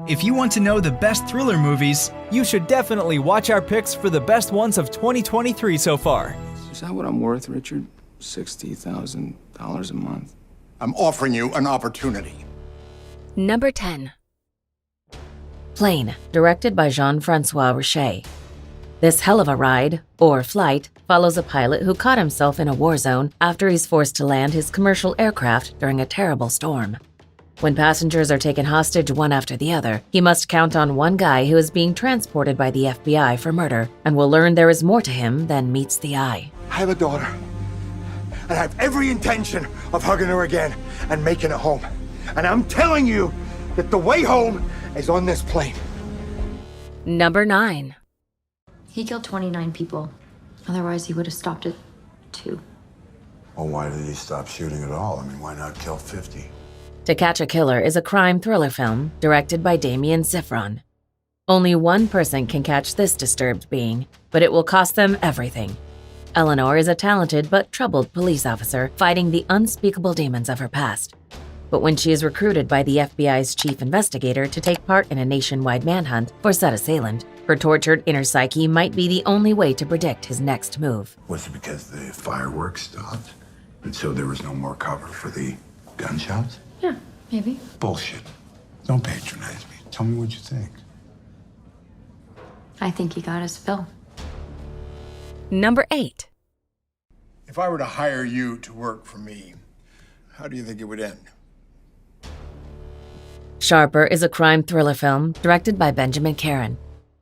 If you want to know the best thriller movies, you should definitely watch our picks for the best ones of 2023 so far. Is that what I'm worth, Richard? $60,000 a month. I'm offering you an opportunity. Number 10. Plane, directed by Jean-Francois Richet. This hell of a ride, or flight, follows a pilot who caught himself in a war zone after he's forced to land his commercial aircraft during a terrible storm. When passengers are taken hostage one after the other, he must count on one guy who is being transported by the FBI for murder and will learn there is more to him than meets the eye. I have a daughter, and I have every intention of hugging her again and making it home. And I'm telling you that the way home is on this plane. Number 9. He killed 29 people. Otherwise, he would have stopped at 2. Well, why did he stop shooting at all? I mean, why not kill 50? To Catch a Killer is a crime thriller film directed by Damien Szifron. Only one person can catch this disturbed being, but it will cost them everything. Eleanor is a talented but troubled police officer fighting the unspeakable demons of her past. But when she is recruited by the FBI's chief investigator to take part in a nationwide manhunt for said assailant, her tortured inner psyche might be the only way to predict his next move. Was it because the fireworks stopped? And so there was no more cover for the gunshots? Yeah, maybe. Bullshit. Don't patronize me. Tell me what you think. I think he got his fill. Number 8. If I were to hire you to work for me, how do you think it would end? Sharper is a crime thriller film directed by Benjamin Caron.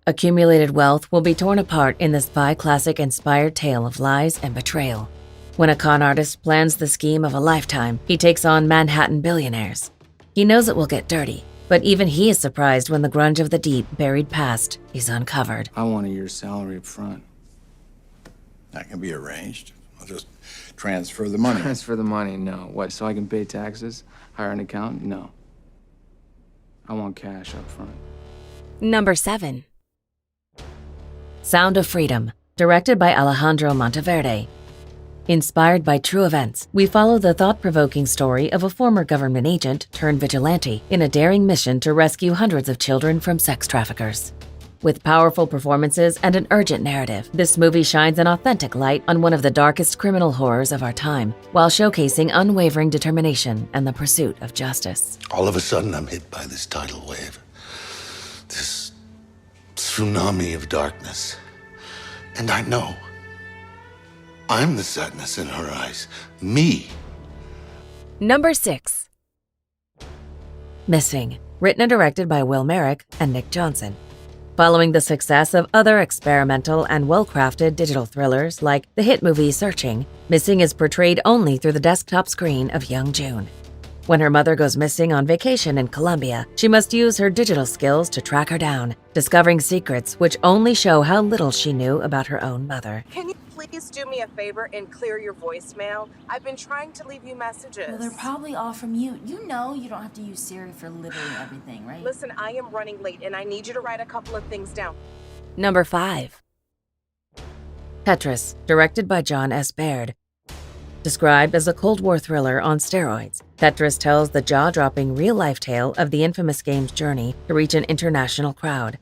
Accumulated wealth will be torn apart in this spy classic-inspired tale of lies and betrayal. When a con artist plans the scheme of a lifetime, he takes on Manhattan billionaires. He knows it will get dirty, but even he is surprised when the grunge of the deep, buried past is uncovered. I want a year's salary up front. That can be arranged. I'll just transfer the money. Transfer the money? No. What, so I can pay taxes? Hire an accountant? No. I want cash up front. Number 7. Sound of Freedom, directed by Alejandro Monteverde. Inspired by true events, we follow the thought-provoking story of a former government agent turned vigilante in a daring mission to rescue hundreds of children from sex traffickers. With powerful performances and an urgent narrative, this movie shines an authentic light on one of the darkest criminal horrors of our time, while showcasing unwavering determination and the pursuit of justice. All of a sudden, I'm hit by this tidal wave. This tsunami of darkness. And I know I'm the sadness in her eyes. Me. Number 6. Missing, written and directed by Will Merrick and Nick Johnson. Following the success of other experimental and well-crafted digital thrillers like the hit movie Searching, Missing is portrayed only through the desktop screen of young June. When her mother goes missing on vacation in Colombia, she must use her digital skills to track her down, discovering secrets which only show how little she knew about her own mother. Can you please do me a favor and clear your voicemail? I've been trying to leave you messages. Well, they're probably all from you. You know you don't have to use Siri for literally everything, right? Listen, I am running late and I need you to write a couple of things down. Number 5. Tetris, directed by John S. Baird. Described as a Cold War thriller on steroids, Tetris tells the jaw-dropping real-life tale of the infamous game's journey to reach an international crowd.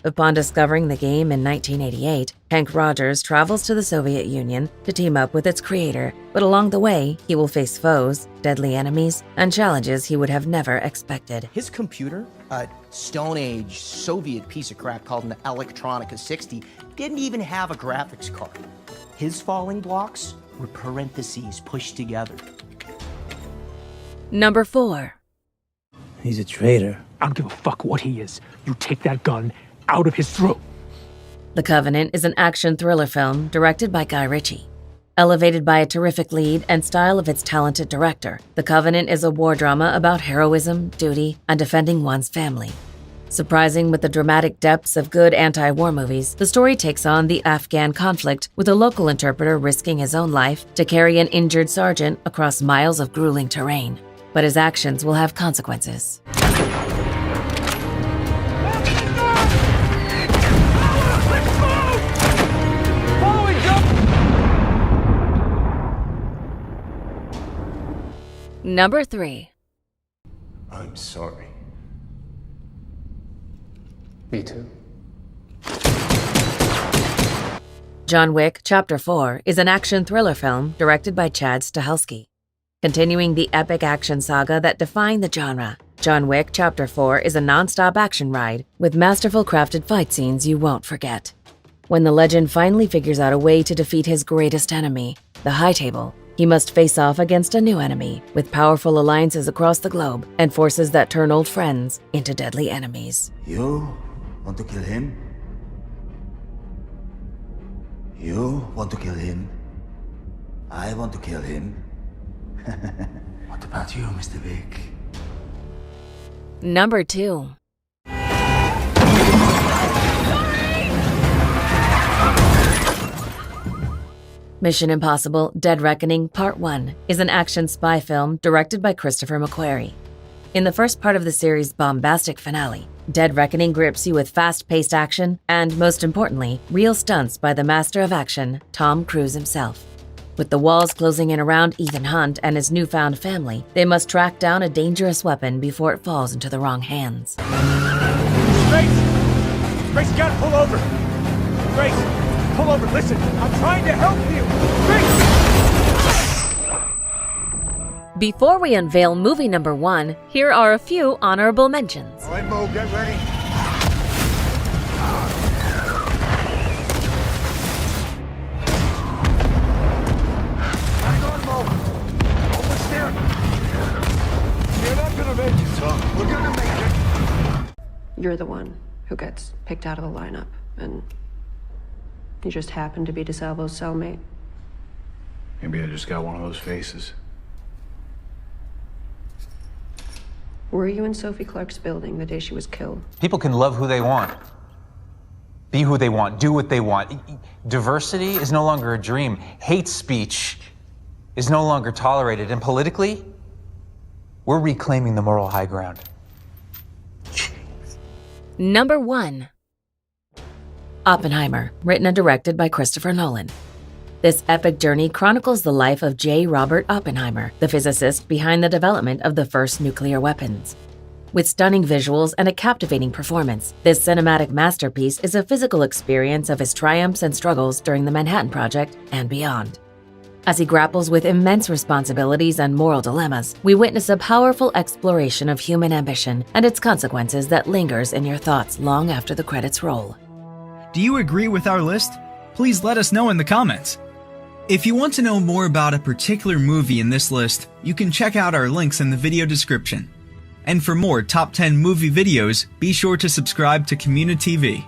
Upon discovering the game in 1988, Hank Rogers travels to the Soviet Union to team up with its creator, but along the way, he will face foes, deadly enemies, and challenges he would have never expected. His computer, a Stone Age Soviet piece of crap called an Electronica 60, didn't even have a graphics card. His falling blocks were parentheses pushed together. Number 4. He's a traitor. I don't give a fuck what he is. You take that gun out of his throat. The Covenant is an action thriller film directed by Guy Ritchie. Elevated by a terrific lead and style of its talented director, The Covenant is a war drama about heroism, duty, and defending one's family. Surprising with the dramatic depths of good anti-war movies, the story takes on the Afghan conflict with a local interpreter risking his own life to carry an injured sergeant across miles of grueling terrain. But his actions will have consequences. Number 3. I'm sorry. Me too. John Wick Chapter 4 is an action thriller film directed by Chad Stahelski. Continuing the epic action saga that defined the genre, John Wick Chapter 4 is a non-stop action ride with masterful crafted fight scenes you won't forget. When the legend finally figures out a way to defeat his greatest enemy, the High Table, he must face off against a new enemy with powerful alliances across the globe and forces that turn old friends into deadly enemies. You want to kill him? You want to kill him? I want to kill him. What about you, Mr. Vic? Number 2. Mission Impossible Dead Reckoning Part 1 is an action spy film directed by Christopher McQuarrie. In the first part of the series' bombastic finale, Dead Reckoning grips you with fast-paced action and, most importantly, real stunts by the master of action, Tom Cruise himself. With the walls closing in around Ethan Hunt and his newfound family, they must track down a dangerous weapon before it falls into the wrong hands. Grace! Grace, you gotta pull over! Grace, pull over, listen! I'm trying to help you! Grace! Before we unveil movie number 1, here are a few honorable mentions. All right, Mo, get ready. Hang on, Mo. Almost there. You're not gonna make it, Tom. We're gonna make it. You're the one who gets picked out of the lineup, and you just happen to be DeSalvo's cellmate. Maybe I just got one of those faces. Were you in Sophie Clark's building the day she was killed? People can love who they want, be who they want, do what they want. Diversity is no longer a dream. Hate speech is no longer tolerated. And politically, we're reclaiming the moral high ground. Number 1. Oppenheimer, written and directed by Christopher Nolan. This epic journey chronicles the life of J. Robert Oppenheimer, the physicist behind the development of the first nuclear weapons. With stunning visuals and a captivating performance, this cinematic masterpiece is a physical experience of his triumphs and struggles during the Manhattan Project and beyond. As he grapples with immense responsibilities and moral dilemmas, we witness a powerful exploration of human ambition and its consequences that lingers in your thoughts long after the credits roll. Do you agree with our list? Please let us know in the comments. If you want to know more about a particular movie in this list, you can check out our links in the video description. And for more top 10 movie videos, be sure to subscribe to Community TV.